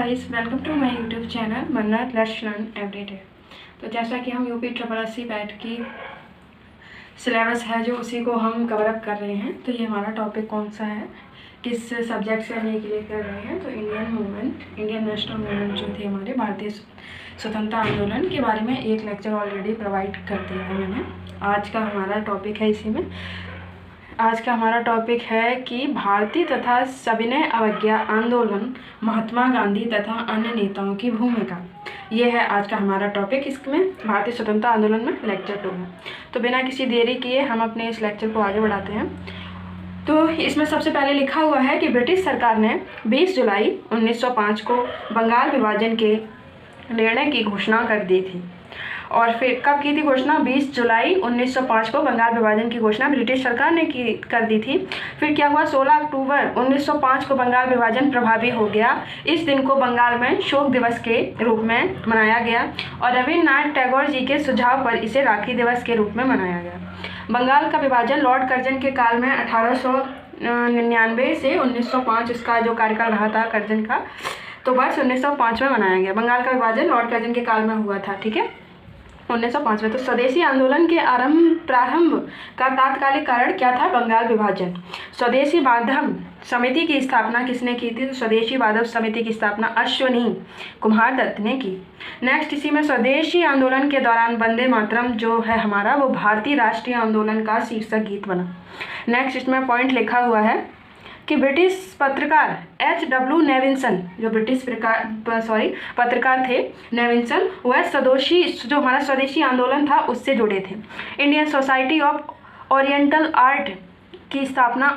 Guys, welcome to my YouTube channel Mannat let's learn everyday. तो जैसा कि हम UP triple S C PET की सिलेबस है जो उसी को हम कवर अप कर रहे हैं। तो ये हमारा टॉपिक कौन सा है, किस सब्जेक्ट से हम ये क्लियर कर रहे हैं, तो इंडियन नेशनल मूवमेंट जो थे हमारे भारतीय स्वतंत्रता आंदोलन के बारे में एक लेक्चर ऑलरेडी प्रोवाइड कर दिया है मैंने। आज का हमारा टॉपिक है आज का हमारा टॉपिक है कि भारतीय तथा सविनय अवज्ञा आंदोलन, महात्मा गांधी तथा अन्य नेताओं की भूमिका। ये है आज का हमारा टॉपिक। इसमें भारतीय स्वतंत्रता आंदोलन में लेक्चर 2 है। तो बिना किसी देरी किए हम अपने इस लेक्चर को आगे बढ़ाते हैं। तो इसमें सबसे पहले लिखा हुआ है कि ब्रिटिश सरकार ने 20 जुलाई 1905 को बंगाल विभाजन के निर्णय की घोषणा कर दी थी। और फिर कब की थी घोषणा? 20 जुलाई 1905 को बंगाल विभाजन की घोषणा ब्रिटिश सरकार ने कर दी थी। फिर क्या हुआ? 16 अक्टूबर 1905 को बंगाल विभाजन प्रभावी हो गया। इस दिन को बंगाल में शोक दिवस के रूप में मनाया गया और रविन्द्रनाथ टैगोर जी के सुझाव पर इसे राखी दिवस के रूप में मनाया गया। बंगाल का विभाजन लॉर्ड कर्जन के काल में 1899 से 1905 इसका जो कार्यकाल रहा था कर्जन का, तो वर्ष 1905 में मनाया गया। बंगाल का विभाजन लॉर्ड कर्जन के काल में हुआ था, ठीक है, 1905 में। तो स्वदेशी आंदोलन के प्रारंभ का तात्कालिक कारण क्या था? बंगाल विभाजन। स्वदेशी माधव समिति की स्थापना किसने की थी? तो स्वदेशी माधव समिति की स्थापना अश्वनी कुमार दत्त ने की। नेक्स्ट इसी में स्वदेशी आंदोलन के दौरान वंदे मातरम जो है हमारा, वो भारतीय राष्ट्रीय आंदोलन का शीर्षक गीत बना। नेक्स्ट इसमें पॉइंट लिखा हुआ है कि ब्रिटिश पत्रकार H.W. नेविंसन, जो ब्रिटिश पत्रकार थे नेविंसन, वह जो हमारा स्वदेशी आंदोलन था उससे जुड़े थे। Indian society of oriental art की स्थापना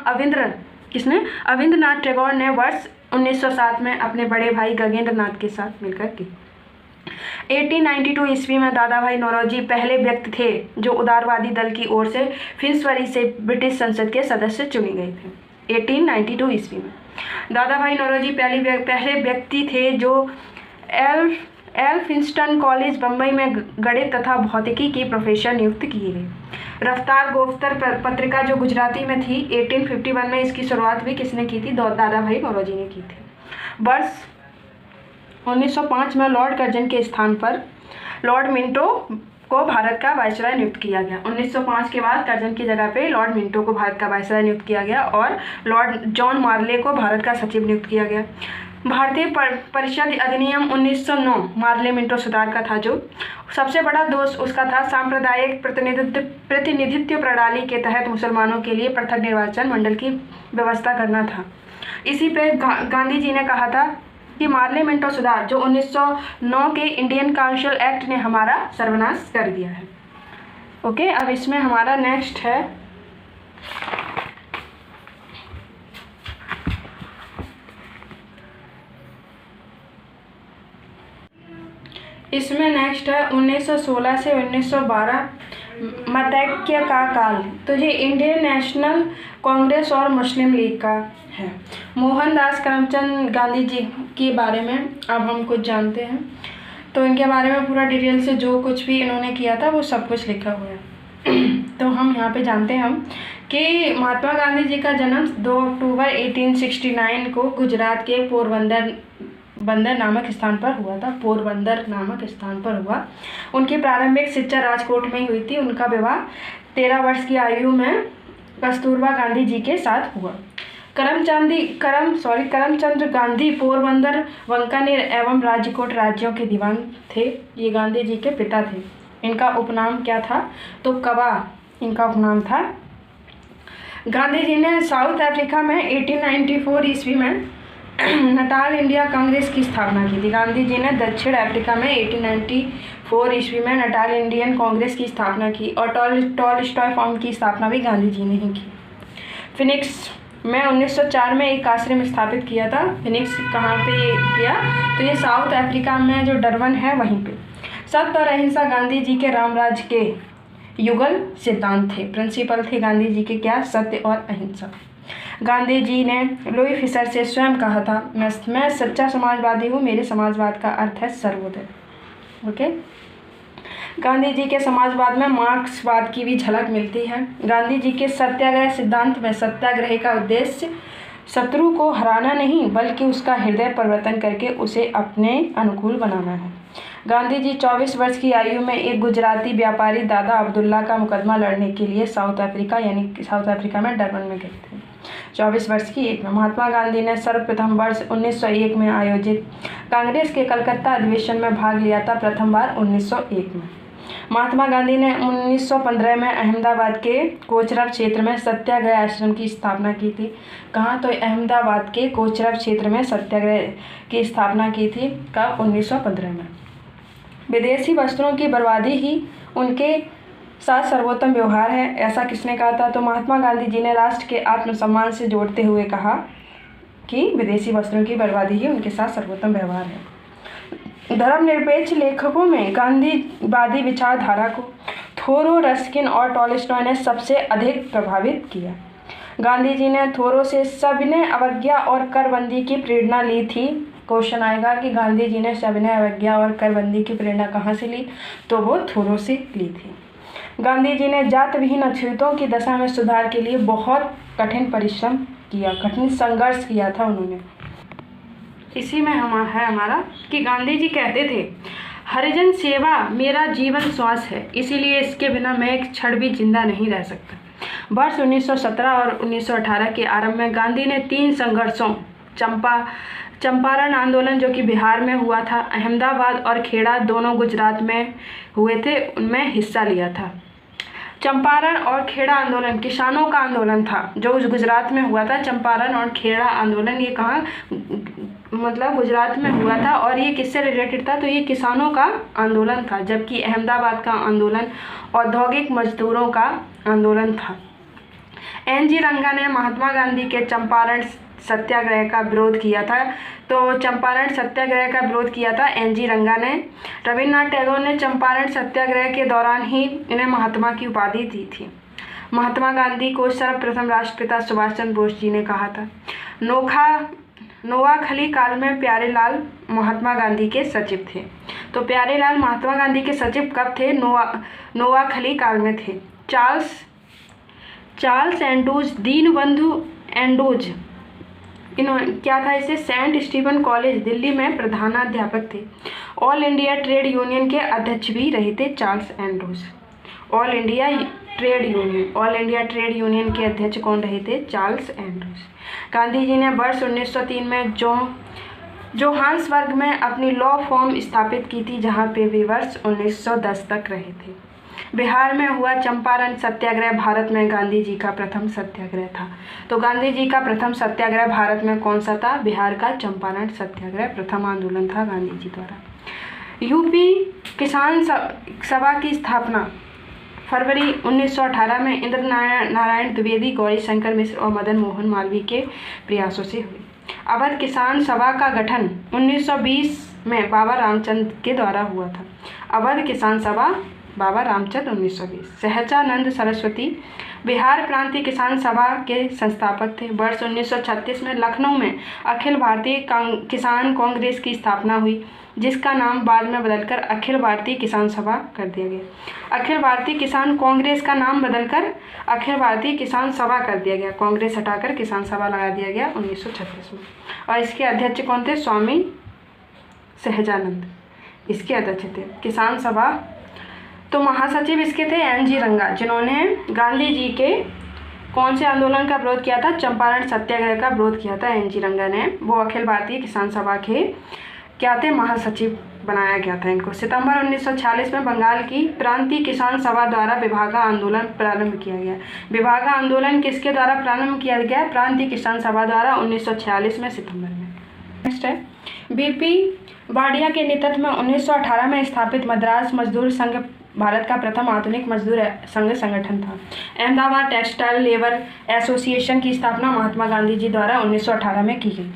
अविंद्रनाथ टैगोर ने वर्ष 1907 में अपने बड़े भाई गगनेंद्र नाथ के साथ मिलकर की। 1892 ईस्वी में दादा भाई नौरोजी पहले व्यक्ति थे जो उदारवादी दल की ओर से फिन्सबरी से ब्रिटिश संसद के सदस्य चुने गए थे। 1892 ईस्वी में दादा भाई नौरोजी पहले व्यक्ति थे जो एल्फिंस्टन कॉलेज बम्बई में गणित तथा भौतिकी की प्रोफेसर नियुक्त किए गए। रफ्तार गोफ्तर पत्रिका जो गुजराती में थी, 1851 में इसकी शुरुआत भी किसने की थी? दादा भाई नौरोजी ने की थी। वर्ष 1905 में लॉर्ड कर्जन के स्थान पर लॉर्ड मिंटो को भारत का वायसराय नियुक्त किया गया। 1905 के बाद कर्जन की जगह पे लॉर्ड मिंटो को भारत का वायसराय नियुक्त किया गया और लॉर्ड जॉन मार्ले को भारत का सचिव नियुक्त किया गया। भारतीय परिषद अधिनियम 1909 मार्ले मिंटो सुधार का था। जो सबसे बड़ा दोष उसका था सांप्रदायिक प्रतिनिधित्व प्रणाली के तहत मुसलमानों के लिए पृथक निर्वाचन मंडल की व्यवस्था करना था। इसी पे गांधी जी ने कहा था कि मार्ले मिंटो सुधार जो 1909 के इंडियन काउंसिल एक्ट ने हमारा सर्वनाश कर दिया है। ओके, अब इसमें हमारा नेक्स्ट है इसमें नेक्स्ट है 1916 से 1912 मतैक्य का काल। तो ये इंडियन नेशनल कांग्रेस और मुस्लिम लीग का है। मोहनदास करमचंद गांधी जी के बारे में अब हम कुछ जानते हैं। तो इनके बारे में पूरा डिटेल से जो कुछ भी इन्होंने किया था वो सब कुछ लिखा हुआ है। तो हम यहाँ पे जानते हैं कि महात्मा गांधी जी का जन्म 2 अक्टूबर 1869 को गुजरात के पोरबंदर नामक स्थान पर हुआ था। पोरबंदर नामक स्थान पर हुआ। उनकी प्रारंभिक शिक्षा राजकोट में ही हुई थी। उनका विवाह 13 वर्ष की आयु में कस्तूरबा गांधी जी के साथ हुआ। करमचंद गांधी पोरबंदर, वांकानेर एवं राजकोट राज्यों के दीवान थे। ये गांधी जी के पिता थे। इनका उपनाम क्या था? तो कबा इनका उपनाम था। गांधी जी ने साउथ अफ्रीका में 1894 ईस्वी में नटाल इंडिया कांग्रेस की स्थापना की थी। गांधी जी ने दक्षिण अफ्रीका में 1894 ईस्वी में नटाल इंडियन कांग्रेस की स्थापना की और टॉलस्टॉय फॉर्म की स्थापना भी गांधी जी ने ही की। फिनिक्स में 1904 में एक आश्रम स्थापित किया था। फिनिक्स कहाँ पे किया? तो ये साउथ अफ्रीका में जो डरबन है वहीं पे। सत्य और अहिंसा गांधी जी के रामराज के युगल सिद्धांत थे। प्रिंसिपल थे गांधी जी के क्या? सत्य और अहिंसा। गांधी जी ने लुई फिशर से स्वयं कहा था, मैं सच्चा समाजवादी हूँ, मेरे समाजवाद का अर्थ है सर्वोदय। ओके, गांधी जी के समाजवाद में मार्क्सवाद की भी झलक मिलती है। गांधी जी के सत्याग्रह सिद्धांत में सत्याग्रह का उद्देश्य शत्रु को हराना नहीं बल्कि उसका हृदय परिवर्तन करके उसे अपने अनुकूल बनाना है। गांधी जी 24 वर्ष की आयु में एक गुजराती व्यापारी दादा अब्दुल्ला का मुकदमा लड़ने के लिए साउथ अफ्रीका में डरबन में गए थे। 24 वर्ष की एज में महात्मा गांधी ने सर्वप्रथम वर्ष 1901 में आयोजित कांग्रेस के कलकत्ता अधिवेशन में भाग लिया था, प्रथम बार 1901 में। महात्मा गांधी ने 1915 में अहमदाबाद के कोचरब क्षेत्र में सत्याग्रह आश्रम की स्थापना की थी। कहाँ? तो अहमदाबाद के कोचरब क्षेत्र में सत्याग्रह की स्थापना की थी। कब? 1915 में। विदेशी वस्त्रों की बर्बादी ही उनके साथ सर्वोत्तम व्यवहार है, ऐसा किसने कहा था? तो महात्मा गांधी जी ने राष्ट्र के आत्मसम्मान से जोड़ते हुए कहा कि विदेशी वस्त्रों की बर्बादी ही उनके साथ सर्वोत्तम व्यवहार है। धर्मनिरपेक्ष लेखकों में गांधीवादी विचारधारा को थोरो, रस्किन और टॉलस्टॉय ने सबसे अधिक प्रभावित किया। गांधी जी ने थोरो से सविनय अवज्ञा और करबंदी की प्रेरणा ली थी। क्वेश्चन आएगा कि गांधी जी ने सविनय अवज्ञा और करबंदी की प्रेरणा कहाँ से ली? तो वो थोरो से ली थी। गांधी जी ने जात विहीन अछूतों की दशा में सुधार के लिए बहुत कठिन परिश्रम किया, कठिन संघर्ष किया था उन्होंने। इसी में है हमारा कि गांधी जी कहते थे, हरिजन सेवा मेरा जीवन श्वास है, इसीलिए इसके बिना मैं एक क्षण भी जिंदा नहीं रह सकता। वर्ष 1917 और 1918 के आरंभ में गांधी ने 3 संघर्षों चंपारण आंदोलन जो कि बिहार में हुआ था, अहमदाबाद और खेड़ा दोनों गुजरात में हुए थे, उनमें हिस्सा लिया था। चंपारण और खेड़ा आंदोलन किसानों का आंदोलन था जो गुजरात में हुआ था। चंपारण और खेड़ा आंदोलन ये कहाँ मतलब गुजरात में हुआ था और ये किससे रिलेटेड था? तो ये किसानों का आंदोलन था, जबकि अहमदाबाद का आंदोलन औद्योगिक मजदूरों का आंदोलन था। एन.जी. रंगा ने महात्मा गांधी के चंपारण सत्याग्रह का विरोध किया था। तो चंपारण सत्याग्रह का विरोध किया था एन.जी. रंगा ने। रविन्द्रनाथ टैगोर ने चंपारण सत्याग्रह के दौरान ही इन्हें महात्मा की उपाधि दी थी। महात्मा गांधी को सर्वप्रथम राष्ट्रपिता सुभाष चंद्र बोस जी ने कहा था। नोआखली काल में प्यारेलाल महात्मा गांधी के सचिव थे। तो प्यारेलाल महात्मा गांधी के सचिव कब थे? नोआखली काल में थे। चार्ल्स एंड्रूज, दीनबंधु एंड्रूज, क्या था इसे? सेंट स्टीफन कॉलेज दिल्ली में प्रधानाध्यापक थे। ऑल इंडिया ट्रेड यूनियन के अध्यक्ष भी रहे थे Charles Andrews. All India trade union के अध्यक्ष कौन रहे थे? Charles Andrews. गांधी जी ने वर्ष 1903 में जोहान्सबर्ग में अपनी लॉ फर्म स्थापित की थी, जहां पे वे वर्ष 1910 तक रहे थे। बिहार में हुआ चंपारण सत्याग्रह भारत में गांधी जी का प्रथम सत्याग्रह था। तो गांधी जी का प्रथम सत्याग्रह भारत में कौन सा था? बिहार का चंपारण सत्याग्रह प्रथम आंदोलन था गांधी जी द्वारा। यूपी किसान सभा की स्थापना फरवरी 1918 में इंद्र नारायण द्विवेदी, गौरी शंकर मिश्र और मदन मोहन मालवीय के प्रयासों से हुई। अवध किसान सभा का गठन 1920 में बाबा रामचंद्र के द्वारा हुआ था। अवध किसान सभा बाबा रामचंद्र 1920। सहजानंद सरस्वती बिहार प्रांतीय किसान सभा के संस्थापक थे। वर्ष 1936 में लखनऊ में अखिल भारतीय किसान कांग्रेस की स्थापना हुई, जिसका नाम बाद में बदलकर अखिल भारतीय किसान सभा कर दिया गया। अखिल भारतीय किसान कांग्रेस का नाम बदलकर अखिल भारतीय किसान सभा कर दिया गया। कांग्रेस हटाकर किसान सभा लगा दिया गया 1936 में। और इसके अध्यक्ष कौन थे? स्वामी सहजानंद इसके अध्यक्ष थे। किसान सभा तो महासचिव इसके थे एन.जी. रंगा, जिन्होंने गांधी जी के कौन से आंदोलन का विरोध किया था? चंपारण सत्याग्रह का विरोध किया था एन.जी. रंगा ने। वो अखिल भारतीय किसान सभा के क्या थे? महासचिव बनाया गया था इनको। सितंबर 1946 में बंगाल की प्रांतीय किसान सभा द्वारा विभागा आंदोलन प्रारंभ किया गया। विभागा आंदोलन किसके द्वारा प्रारंभ किया गया? प्रांतीय किसान सभा द्वारा 1946 में सितंबर में। नेक्स्ट है बीपी वाडिया के नेतृत्व में 1918 में स्थापित मद्रास मजदूर संघ भारत का प्रथम आधुनिक मजदूर संघ संगठन था। अहमदाबाद टेक्सटाइल लेबर एसोसिएशन की स्थापना महात्मा गांधी जी द्वारा 1918 में की गई।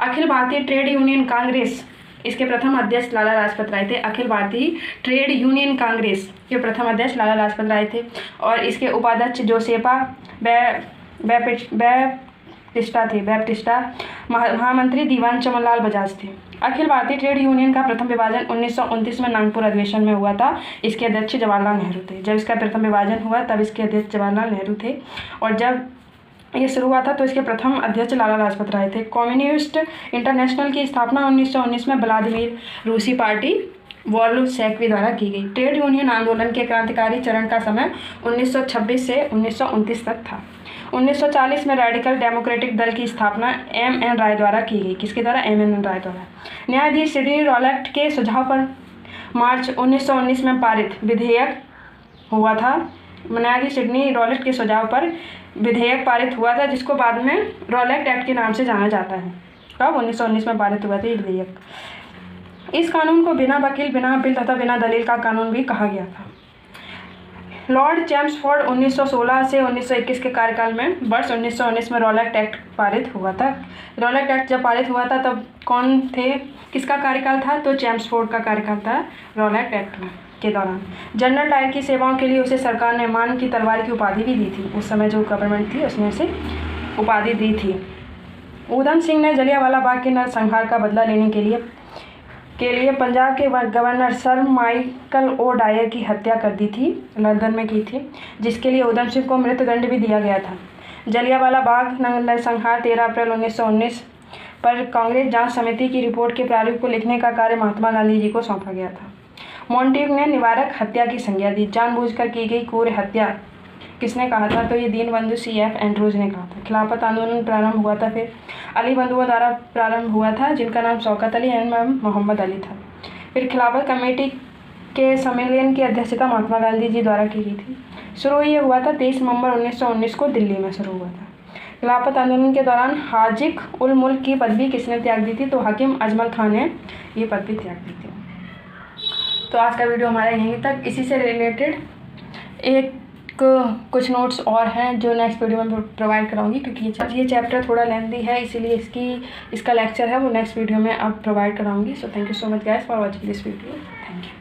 अखिल भारतीय ट्रेड यूनियन कांग्रेस, इसके प्रथम अध्यक्ष लाला लाजपत राय थे। अखिल भारतीय ट्रेड यूनियन कांग्रेस के प्रथम अध्यक्ष लाला लाजपत राय थे और इसके उपाध्यक्ष जोसेफा बैप्टिस्टा महामंत्री दीवान चमनलाल बजाज थे। अखिल भारतीय ट्रेड यूनियन का प्रथम विभाजन 1929 में नागपुर अधिवेशन में हुआ था। इसके अध्यक्ष जवाहरलाल नेहरू थे। जब इसका प्रथम विभाजन हुआ तब इसके अध्यक्ष जवाहरलाल नेहरू थे और जब ये शुरू हुआ था, तो इसके प्रथम अध्यक्ष लाला लाजपत राय थे। कम्युनिस्ट इंटरनेशनल की स्थापना 1919 में व्लादिमीर रूसी पार्टी वॉल्शेविक द्वारा की गई। ट्रेड यूनियन आंदोलन के क्रांतिकारी चरण का समय 1926 से 1929 तक था। 1940 में रेडिकल डेमोक्रेटिक दल की स्थापना M.N. राय द्वारा की गई। किसके द्वारा? M.N. राय द्वारा। न्यायाधीश सिडनी रॉलेट के सुझाव पर मार्च 1919 में पारित विधेयक हुआ था। न्यायाधीश सिडनी रॉलेट के सुझाव पर विधेयक पारित हुआ था, जिसको बाद में रॉलेट एक्ट के नाम से जाना जाता है। कब? 1919 में पारित हुआ था ये विधेयक। इस कानून को बिना वकील, बिना अपील तथा बिना दलील का कानून भी कहा गया था। लॉर्ड चैम्सफोर्ड 1916 से 1921 के कार्यकाल में वर्ष 1919 में रॉलेट एक्ट पारित हुआ था। रॉलेट एक्ट जब पारित हुआ था तब कौन थे, किसका कार्यकाल था? तो चैम्सफोर्ड का कार्यकाल था रॉलेट एक्ट के दौरान। जनरल डायर की सेवाओं के लिए उसे सरकार ने मान की तलवार की उपाधि भी दी थी। उस समय जो गवर्नमेंट थी उसने उसे उपाधि दी थी। उधम सिंह ने जलियांवाला बाग के नरसंहार का बदला लेने के लिए पंजाब के governor sir Michael O'Dwyer की हत्या कर दी थी, लंदन में की थी, जिसके लिए उधम सिंह को मृत्युदंड भी दिया गया था। जलियांवाला बाग नरसंहार 13 अप्रैल 1919 पर कांग्रेस जांच समिति की रिपोर्ट के प्रारूप को लिखने का कार्य महात्मा गांधी जी को सौंपा गया था। मॉन्टेग ने निवारक हत्या की संज्ञा दी। जानबूझकर की गई क्रूर हत्या किसने कहा था? तो ये दीनबंधु C.F. एंड्रूज ने कहा था। खिलाफत आंदोलन प्रारंभ हुआ था, फिर अली बंधुओं द्वारा प्रारंभ हुआ था, जिनका नाम शौकत अली एवं मोहम्मद अली था। फिर खिलाफत कमेटी के सम्मेलन की अध्यक्षता महात्मा गांधी जी द्वारा की गई थी। शुरू ये हुआ था 23 नवंबर 1919 को दिल्ली में शुरू हुआ था। खिलाफत आंदोलन के दौरान हाजिक उल मुल्क की पदवी किसने त्याग दी थी? तो हाकिम अजमल खान ने ये पदवी त्याग दी थी। तो आज का वीडियो हमारा यहीं तक। इसी से रिलेटेड कुछ नोट्स और हैं जो नेक्स्ट वीडियो में प्रोवाइड कराऊंगी, क्योंकि ये चैप्टर थोड़ा लेंथी है, इसीलिए इसका लेक्चर है वो नेक्स्ट वीडियो में अब प्रोवाइड कराऊंगी। So thank you so much guys for watching this video. Thank you.